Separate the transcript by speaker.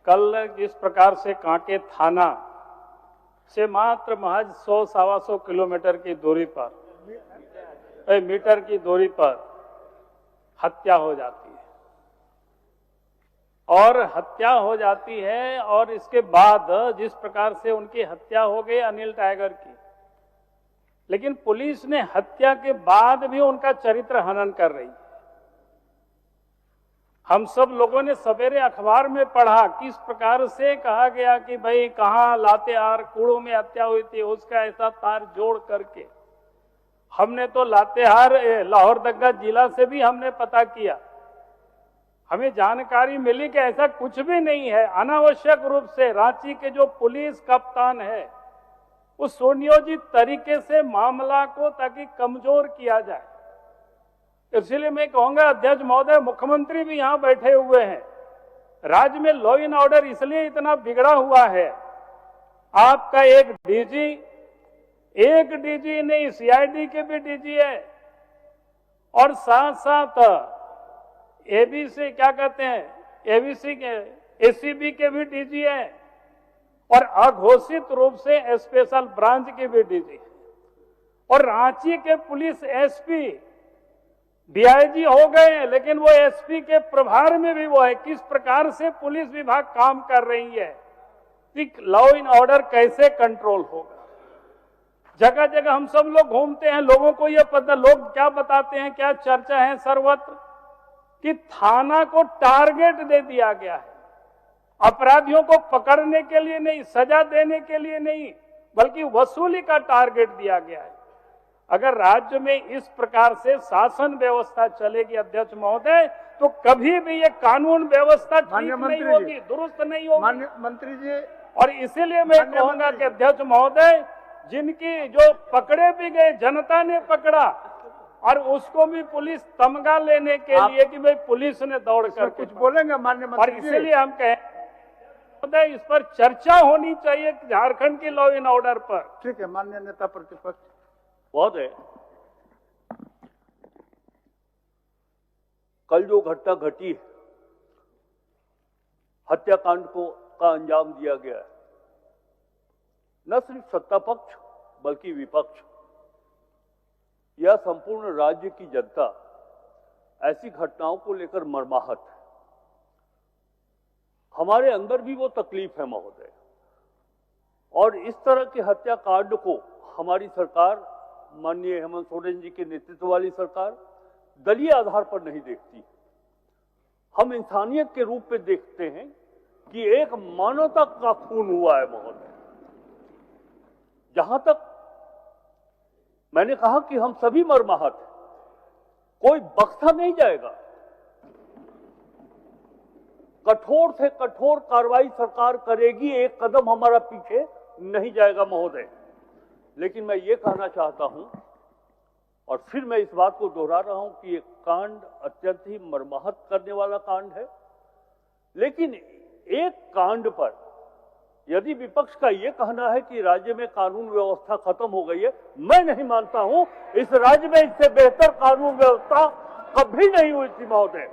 Speaker 1: कल जिस प्रकार से कांके थाना से मात्र महज 100-125 किलोमीटर की दूरी पर, मीटर की दूरी पर हत्या हो जाती है और इसके बाद जिस प्रकार से उनकी हत्या हो गई अनिल टाइगर की, लेकिन पुलिस ने हत्या के बाद भी उनका चरित्र हनन कर रही है। हम सब लोगों ने सवेरे अखबार में पढ़ा किस प्रकार से कहा गया कि भाई कहां लातेहार कूड़ों में हत्या हुई थी, उसका ऐसा तार जोड़ करके हमने तो लातेहार लाहौरदगा जिला से भी हमने पता किया। हमें जानकारी मिली कि ऐसा कुछ भी नहीं है। अनावश्यक रूप से रांची के जो पुलिस कप्तान है उस सुनियोजित तरीके से मामला को ताकि कमजोर किया जाए। इसलिए मैं कहूंगा अध्यक्ष महोदय, मुख्यमंत्री भी यहां बैठे हुए हैं, राज्य में लॉ एंड ऑर्डर इसलिए इतना बिगड़ा हुआ है। आपका एक डीजी नहीं, सीआईडी के भी डीजी है और साथ साथ एबीसी क्या कहते हैं, एबीसी के एसीबी के भी डीजी है और अघोषित रूप से स्पेशल ब्रांच के भी डीजी है और रांची के पुलिस एसपी डीआईजी हो गए, लेकिन वो एसपी के प्रभार में भी वो है। किस प्रकार से पुलिस विभाग काम कर रही है, लॉ एंड ऑर्डर कैसे कंट्रोल होगा। जगह जगह हम सब लोग घूमते हैं, लोगों को ये पता, लोग क्या बताते हैं, क्या चर्चा है सर्वत्र कि थाना को टारगेट दे दिया गया है, अपराधियों को पकड़ने के लिए नहीं, सजा देने के लिए नहीं, बल्कि वसूली का टारगेट दिया गया है। अगर राज्य में इस प्रकार से शासन व्यवस्था चलेगी अध्यक्ष महोदय, तो कभी भी ये कानून व्यवस्था ठीक नहीं होगी, दुरुस्त नहीं होगी।
Speaker 2: मंत्री जी,
Speaker 1: और इसीलिए मैं कहूंगा कि अध्यक्ष महोदय, जिनकी जो पकड़े भी गए, जनता ने पकड़ा और उसको भी पुलिस तमगा लेने के लिए कि भाई पुलिस ने दौड़ कर
Speaker 2: कुछ बोलेंगे माननीय मंत्री
Speaker 1: और इसीलिए हम कहें इस पर चर्चा होनी चाहिए झारखंड की लॉ एंड ऑर्डर पर।
Speaker 2: ठीक है माननीय नेता प्रतिपक्ष।
Speaker 3: बहुत है। कल जो घटना घटी, हत्याकांड का अंजाम दिया गया है, न सिर्फ सत्ता पक्ष बल्कि विपक्ष या संपूर्ण राज्य की जनता ऐसी घटनाओं को लेकर मर्माहत है। हमारे अंदर भी वो तकलीफ है महोदय, और इस तरह के हत्याकांड को हमारी सरकार, माननीय हेमंत सोरेन जी के नेतृत्व वाली सरकार, दलीय आधार पर नहीं देखती। हम इंसानियत के रूप में देखते हैं कि एक मानवता का खून हुआ है महोदय। जहां तक मैंने कहा कि हम सभी मर्माहत हैं, कोई बख्शा नहीं जाएगा। कठोर से कठोर कार्रवाई सरकार करेगी, एक कदम हमारा पीछे नहीं जाएगा महोदय। लेकिन मैं ये कहना चाहता हूं, और फिर मैं इस बात को दोहरा रहा हूं कि ये कांड अत्यंत ही मर्माहत करने वाला कांड है। लेकिन एक कांड पर यदि विपक्ष का ये कहना है कि राज्य में कानून व्यवस्था खत्म हो गई है, मैं नहीं मानता हूं। इस राज्य में इससे बेहतर कानून व्यवस्था कभी नहीं हुई थी महोदय।